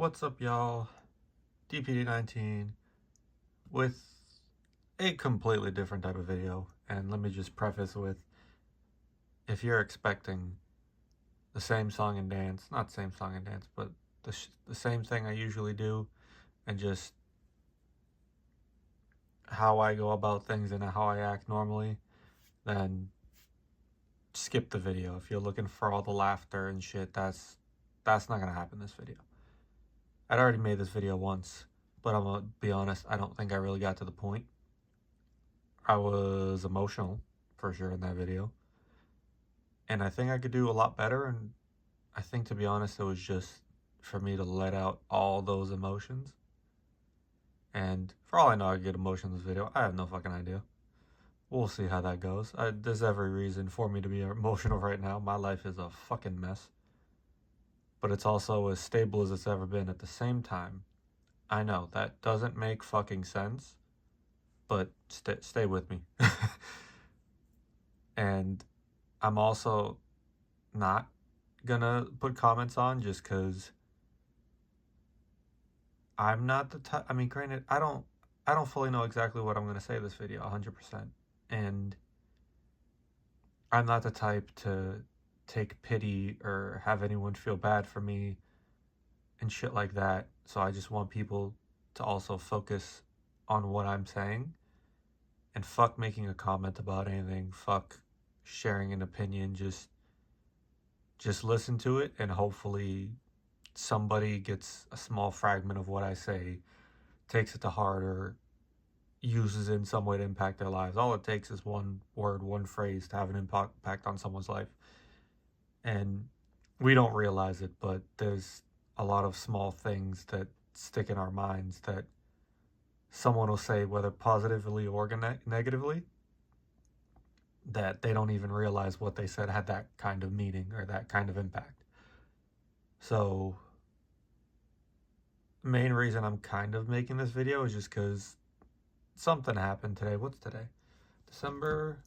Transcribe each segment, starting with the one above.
What's up, y'all? DPD19 with a completely different type of video. And let me just preface with, if you're expecting the same song and dance, not same song and dance, but the same thing I usually do, and just how I go about things and how I act normally, then skip the video. If you're looking for all the laughter and shit, that's not gonna happen in this video. I'd already made this video once, but I'm gonna be honest, I don't think I really got to the point. I was emotional, for sure, in that video. And I think I could do a lot better, and I think, to be honest, it was just for me to let out all those emotions. And for all I know, I get emotion in this video. I have no fucking idea. We'll see how that goes. There's every reason for me to be emotional right now. My life is a fucking mess. But it's also as stable as it's ever been at the same time. I know, that doesn't make fucking sense. But stay with me. And I'm also not gonna put comments on just because I'm not the type. I mean, granted, I don't fully know exactly what I'm gonna say this video 100%, and I'm not the type to take pity or have anyone feel bad for me and shit like that. So I just want people to also focus on what I'm saying, and fuck making a comment about anything, fuck sharing an opinion. Just listen to it, and hopefully somebody gets a small fragment of what I say, takes it to heart, or uses it in some way to impact their lives. All it takes is one word, one phrase to have an impact on someone's life. And we don't realize it, but there's a lot of small things that stick in our minds that someone will say, whether positively or negatively, that they don't even realize what they said had that kind of meaning or that kind of impact. So, main reason I'm kind of making this video is just because something happened today. What's today? December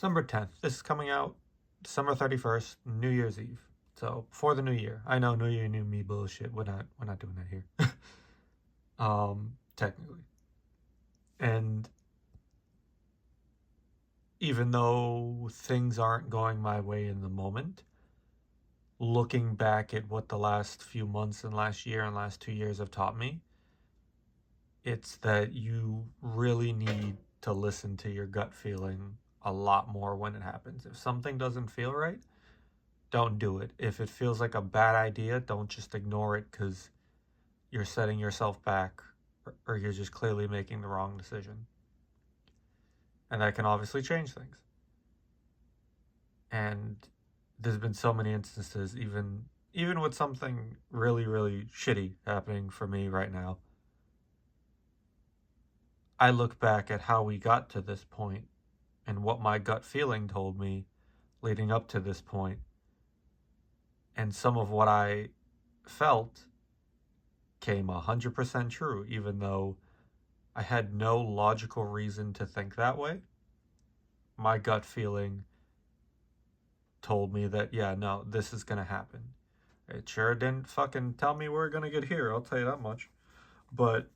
10th. This is coming out December 31st, New Year's Eve. So, before the new year. I know New Year, New Me bullshit. We're not doing that here. Technically. And even though things aren't going my way in the moment, looking back at what the last few months and last year and last 2 years have taught me, it's that you really need to listen to your gut feeling a lot more when it happens. If something doesn't feel right, don't do it. If it feels like a bad idea, don't just ignore it because you're setting yourself back, or you're just clearly making the wrong decision. And that can obviously change things. And there's been so many instances, even with something really, really shitty happening for me right now. I look back at how we got to this point and what my gut feeling told me leading up to this point. And some of what I felt came 100% true, even though I had no logical reason to think that way. My gut feeling told me that, yeah, no, this is gonna happen. It sure didn't fucking tell me we're gonna get here, I'll tell you that much. But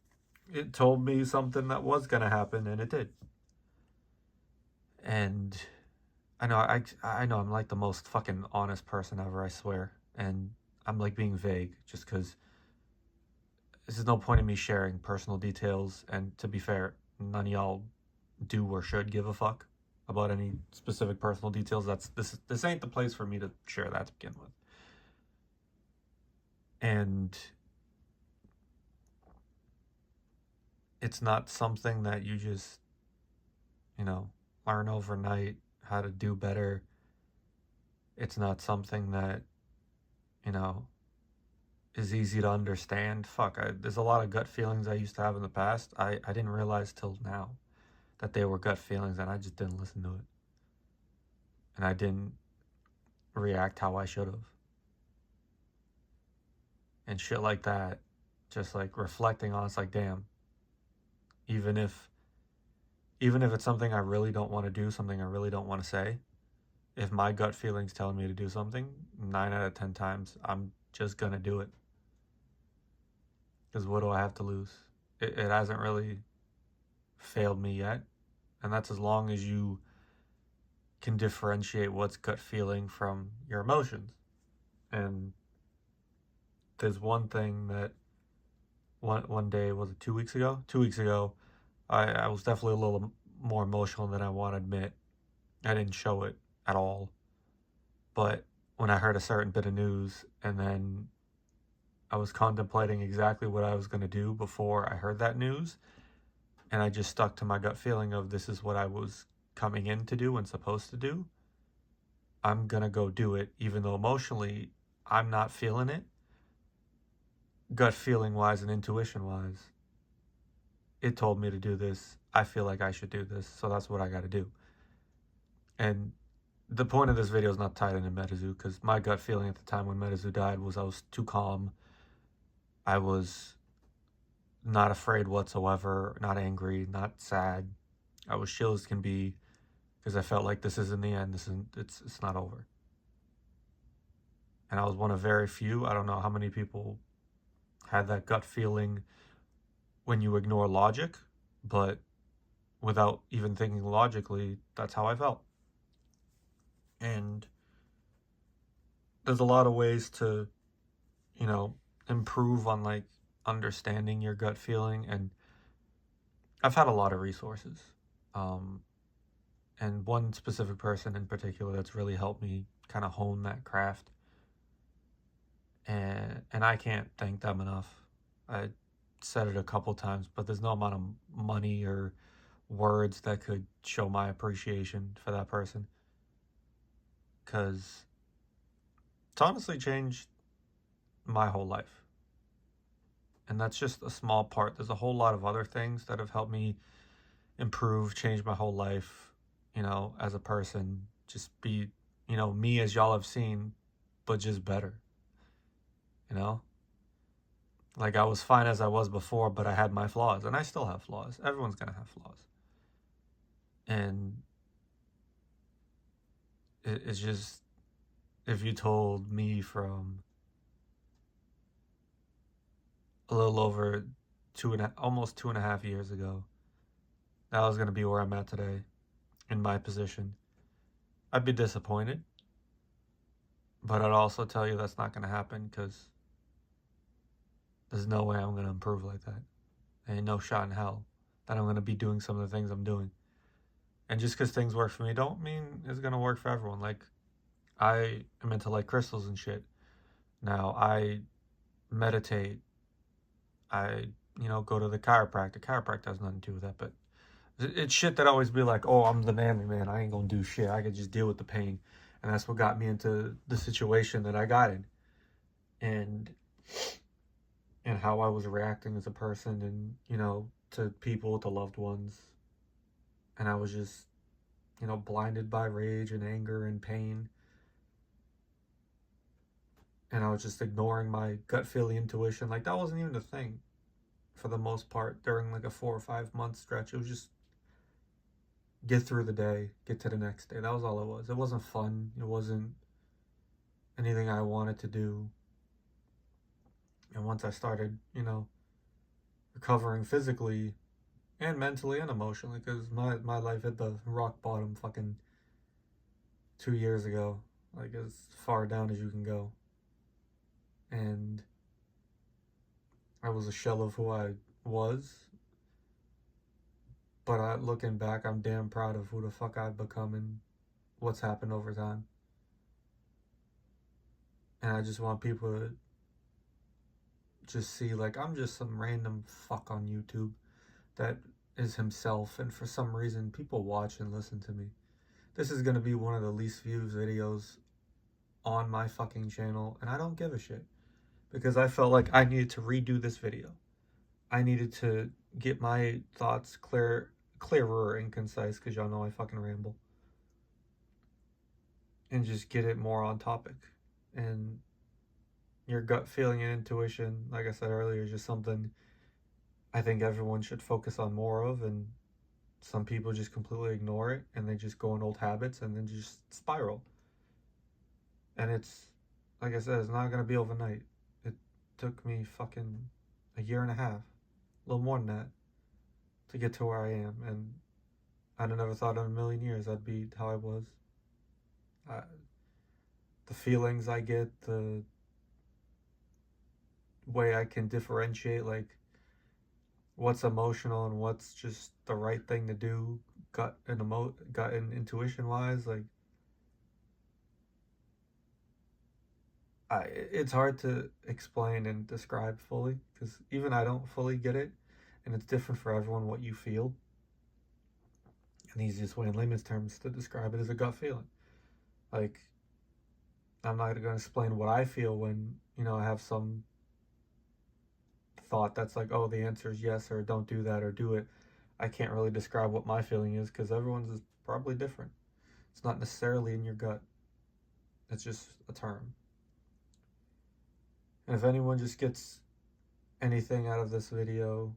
it told me something that was gonna happen, and it did. And I know I'm like the most fucking honest person ever, I swear. And I'm like being vague just because this is no point in me sharing personal details. And to be fair, none of y'all do or should give a fuck about any specific personal details. This ain't the place for me to share that to begin with. And it's not something that you just, learn overnight how to do better. It's not something that, is easy to understand. There's a lot of gut feelings I used to have in the past. I didn't realize till now that they were gut feelings, and I just didn't listen to it. And I didn't react how I should have. And shit like that, just like reflecting on, it's like, damn, even if it's something I really don't want to do, something I really don't want to say, if my gut feeling's telling me to do something, 9 out of 10 times, I'm just gonna do it. Because what do I have to lose? It hasn't really failed me yet. And that's as long as you can differentiate what's gut feeling from your emotions. And there's one thing that one day, was it 2 weeks ago? 2 weeks ago, I was definitely a little more emotional than I want to admit. I didn't show it at all. But when I heard a certain bit of news, and then I was contemplating exactly what I was going to do before I heard that news, and I just stuck to my gut feeling of this is what I was coming in to do and supposed to do. I'm going to go do it, even though emotionally I'm not feeling it. Gut feeling wise and intuition wise, it told me to do this. I feel like I should do this, so that's what I got to do. And the point of this video is not tied into Metazu, because my gut feeling at the time when Metazu died was I was too calm. I was not afraid whatsoever, not angry, not sad. I was chill as can be, because I felt like this isn't the end. It's not over. And I was one of very few. I don't know how many people had that gut feeling when you ignore logic, but without even thinking logically, that's how I felt. And there's a lot of ways to, improve on like understanding your gut feeling. And I've had a lot of resources. And one specific person in particular that's really helped me kind of hone that craft. And I can't thank them enough. I said it a couple times, but there's no amount of money or words that could show my appreciation for that person, because it's honestly changed my whole life. And that's just a small part. There's a whole lot of other things that have helped me improve, change my whole life, as a person. Just be, me as y'all have seen, but just better, you know? Like, I was fine as I was before, but I had my flaws, and I still have flaws. Everyone's gonna have flaws. And it's just, if you told me from a little over almost 2.5 years ago that I was gonna be where I'm at today in my position, I'd be disappointed. But I'd also tell you that's not gonna happen, because there's no way I'm gonna improve like that. There ain't no shot in hell that I'm gonna be doing some of the things I'm doing. And just because things work for me don't mean it's gonna work for everyone. Like, I am into like crystals and shit. Now, I meditate. I, go to the chiropractor. Chiropractor has nothing to do with that, but it's shit that always be like, oh, I'm the manly man. I ain't gonna do shit. I could just deal with the pain. And that's what got me into the situation that I got in. And how I was reacting as a person, and, to people, to loved ones. And I was just, blinded by rage and anger and pain. And I was just ignoring my gut feeling intuition. Like, that wasn't even a thing for the most part during like a 4 or 5 month stretch. It was just get through the day, get to the next day. That was all it was. It wasn't fun. It wasn't anything I wanted to do. And once I started, recovering physically and mentally and emotionally, because my life hit the rock bottom fucking 2 years ago, like as far down as you can go. And I was a shell of who I was. But looking back, I'm damn proud of who the fuck I've become and what's happened over time. And I just want people to just see, like, I'm just some random fuck on YouTube that is himself, and for some reason people watch and listen to me. This is gonna be one of the least viewed videos on my fucking channel, and I don't give a shit, because I felt like I needed to redo this video. I needed to get my thoughts clearer and concise, because y'all know I fucking ramble, and just get it more on topic. And your gut feeling and intuition, like I said earlier, is just something I think everyone should focus on more of. And some people just completely ignore it, and they just go in old habits and then just spiral. And it's, like I said, it's not going to be overnight. It took me fucking a year and a half, a little more than that, to get to where I am. And I'd have never thought in a million years I'd be how I was. I, the feelings I get, the way I can differentiate like what's emotional and what's just the right thing to do, gut and intuition wise, like it's hard to explain and describe fully because even I don't fully get it, and it's different for everyone what you feel. And the easiest way in layman's terms to describe it is a gut feeling. Like, I'm not going to explain what I feel when, I have some thought that's like, oh, the answer is yes, or don't do that, or do it. I can't really describe what my feeling is because everyone's is probably different. It's not necessarily in your gut, it's just a term. And if anyone just gets anything out of this video,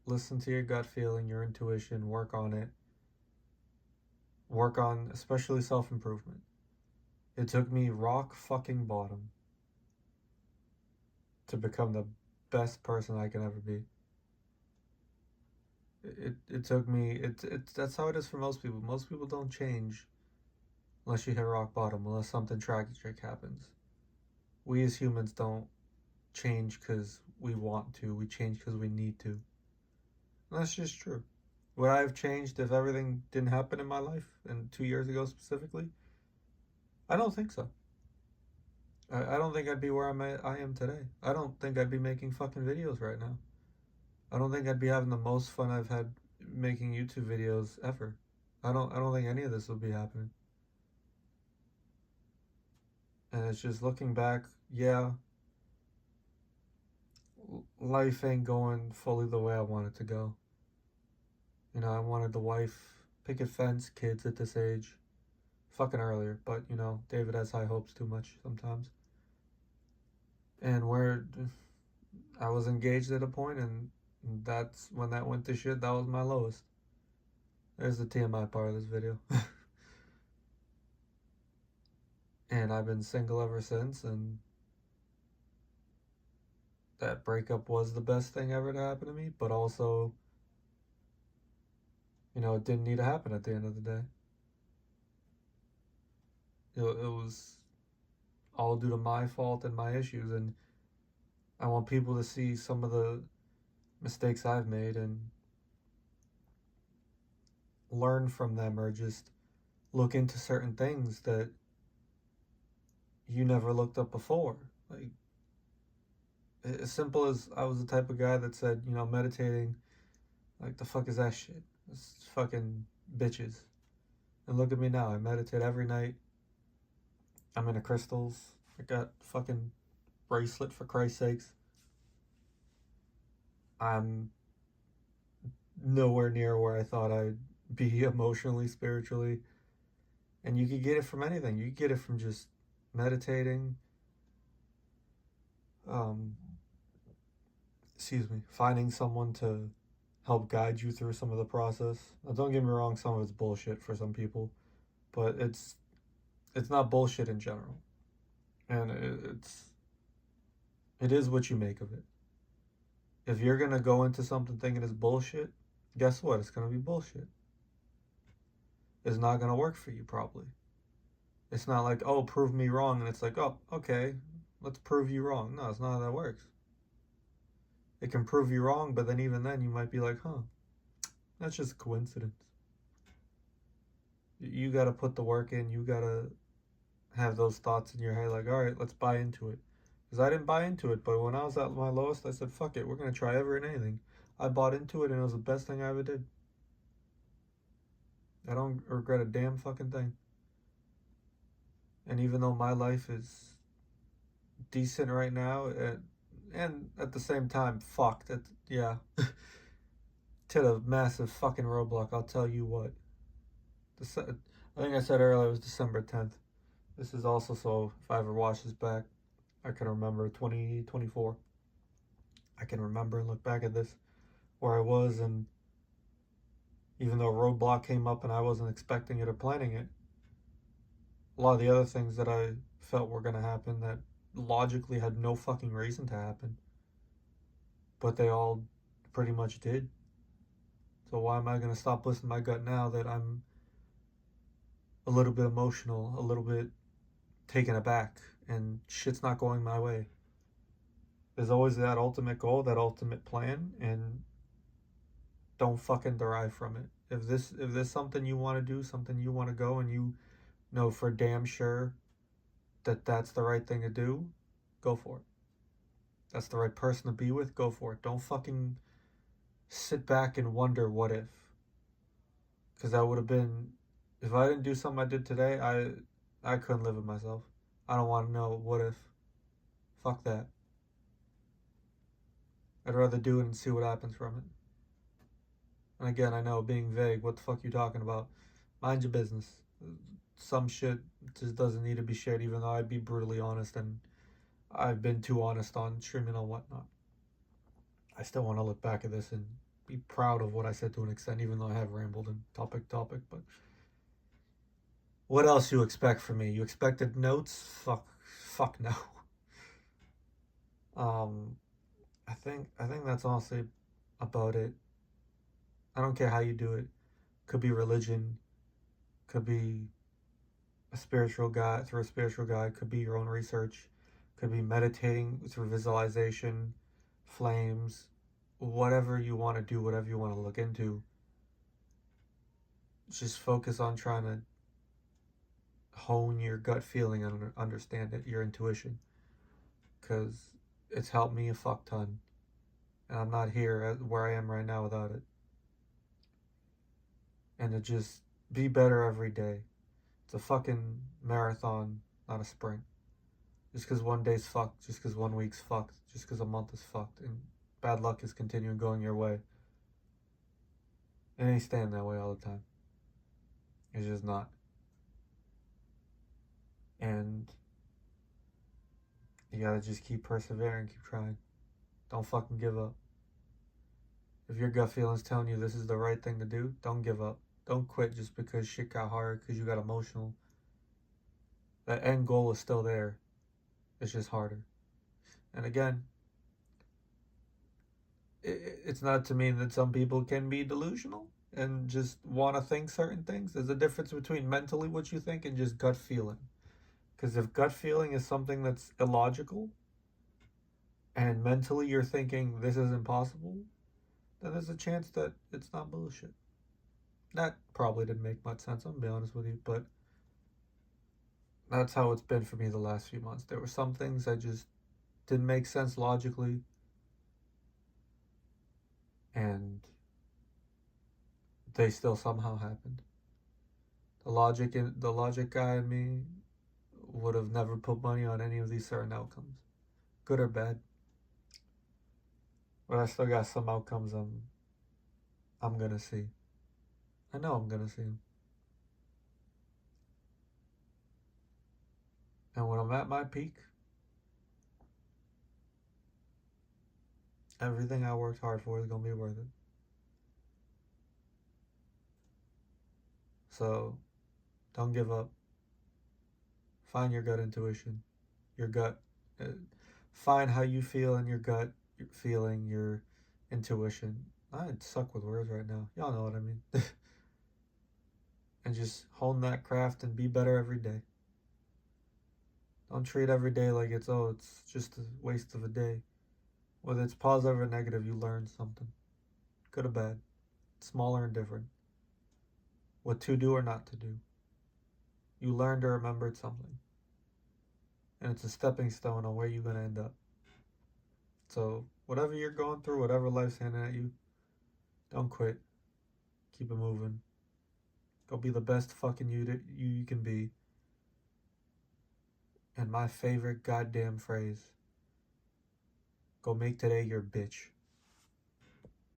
listen to your gut feeling, your intuition, work on it. Work on especially self improvement. It took me rock fucking bottom to become the best person I can ever be. It took me, that's how it is for most people. Most people don't change unless you hit rock bottom, unless something tragic happens. We as humans don't change because we want to, we change because we need to. And that's just true. Would I have changed if everything didn't happen in my life, and 2 years ago specifically? I don't think so. I don't think I'd be where I am today. I don't think I'd be making fucking videos right now. I don't think I'd be having the most fun I've had making YouTube videos ever. I don't think any of this would be happening. And it's just looking back, yeah, life ain't going fully the way I want it to go. I wanted the wife, picket fence, kids at this age. Fucking earlier, but David has high hopes too much sometimes. And where I was engaged at a point, and that's when that went to shit. That was my lowest. There's the TMI part of this video. And I've been single ever since, and that breakup was the best thing ever to happen to me, but also, it didn't need to happen at the end of the day. It was all due to my fault and my issues, and I want people to see some of the mistakes I've made and learn from them, or just look into certain things that you never looked up before. Like, as simple as I was the type of guy that said, meditating, like, the fuck is that shit? It's fucking bitches. And look at me now. I meditate every night. I'm into crystals. I got fucking bracelet, for Christ's sakes. I'm nowhere near where I thought I'd be emotionally, spiritually. And you could get it from anything. You could get it from just meditating, finding someone to help guide you through some of the process. Now, don't get me wrong, some of it's bullshit for some people, but it's not bullshit in general. And it is what you make of it. If you're gonna go into something thinking it's bullshit, guess what? It's gonna be bullshit. It's not gonna work for you, probably. It's not like, oh, prove me wrong, and it's like, oh, okay, let's prove you wrong. No, it's not how that works. It can prove you wrong, but then even then you might be like, huh, that's just a coincidence. You gotta put the work in. You gotta have those thoughts in your head like, all right, let's buy into it. Because I didn't buy into it, but when I was at my lowest, I said, fuck it, we're gonna try ever and anything. I bought into it, and it was the best thing I ever did. I don't regret a damn fucking thing. And even though my life is decent right now, and at the same time, fucked. Yeah. To the massive fucking roadblock, I'll tell you what. I think I said earlier it was December 10th. This is also so if I ever watch this back, I can remember 2024. I can remember and look back at this, where I was, and even though a roadblock came up and I wasn't expecting it or planning it, a lot of the other things that I felt were going to happen that logically had no fucking reason to happen but they all pretty much did. So why am I going to stop listening to my gut now that I'm a little bit emotional, a little bit taken aback, and shit's not going my way? There's always that ultimate goal, that ultimate plan, and don't fucking derive from it. If there's something you want to do, something you want to go, and you know for damn sure that that's the right thing to do, go for it. That's the right person to be with, go for it. Don't fucking sit back and wonder what if. Because that would have been, if I didn't do something I did today, I couldn't live with myself. I don't want to know what if. Fuck that. I'd rather do it and see what happens from it. And again, I know being vague, what the fuck you talking about? Mind your business. Some shit just doesn't need to be shared, even though I'd be brutally honest, and I've been too honest on streaming and whatnot. I still want to look back at this and be proud of what I said to an extent, even though I have rambled and topic. But what else you expect from me? You expected notes? Fuck no. I think that's honestly about it. I don't care how you do it. Could be religion, could be a spiritual guide through a spiritual guide, could be your own research, could be meditating through visualization, flames, whatever you want to do, whatever you want to look into. Just focus on trying to hone your gut feeling and understand it, your intuition, because it's helped me a fuck ton, and I'm not here where I am right now without it. And to just be better every day. It's a fucking marathon, not a sprint. Just because one day's fucked, just because 1 week's fucked, just because a month is fucked, and bad luck is continuing going your way. It ain't staying that way all the time. It's just not. And you gotta just keep persevering, keep trying. Don't fucking give up. If your gut feeling's telling you this is the right thing to do, don't give up. Don't quit just because shit got hard, because you got emotional. That end goal is still there. It's just harder. And again, it's not to mean that some people can be delusional and just want to think certain things. There's a difference between mentally what you think and just gut feeling. Because if gut feeling is something that's illogical and mentally you're thinking this is impossible, then there's a chance that it's not bullshit. That probably didn't make much sense, I'm gonna be honest with you, but that's how it's been for me the last few months. There were some things that just didn't make sense logically, and they still somehow happened. The logic guy in me would have never put money on any of these certain outcomes, good or bad. But I still got some outcomes I'm gonna see. I know I'm gonna see them. And when I'm at my peak, everything I worked hard for is gonna be worth it. So don't give up. Find your gut intuition, your gut. Find how you feel in your gut, your feeling, your intuition. I'd suck with words right now. Y'all know what I mean. And just hone that craft and be better every day. Don't treat every day like it's just a waste of a day. Whether it's positive or negative, you learn something. Good or bad. Small or indifferent. What to do or not to do. You learned or remembered something. And it's a stepping stone on where you're going to end up. So, whatever you're going through, whatever life's handing at you, don't quit. Keep it moving. Go be the best fucking you can be. And my favorite goddamn phrase, go make today your bitch.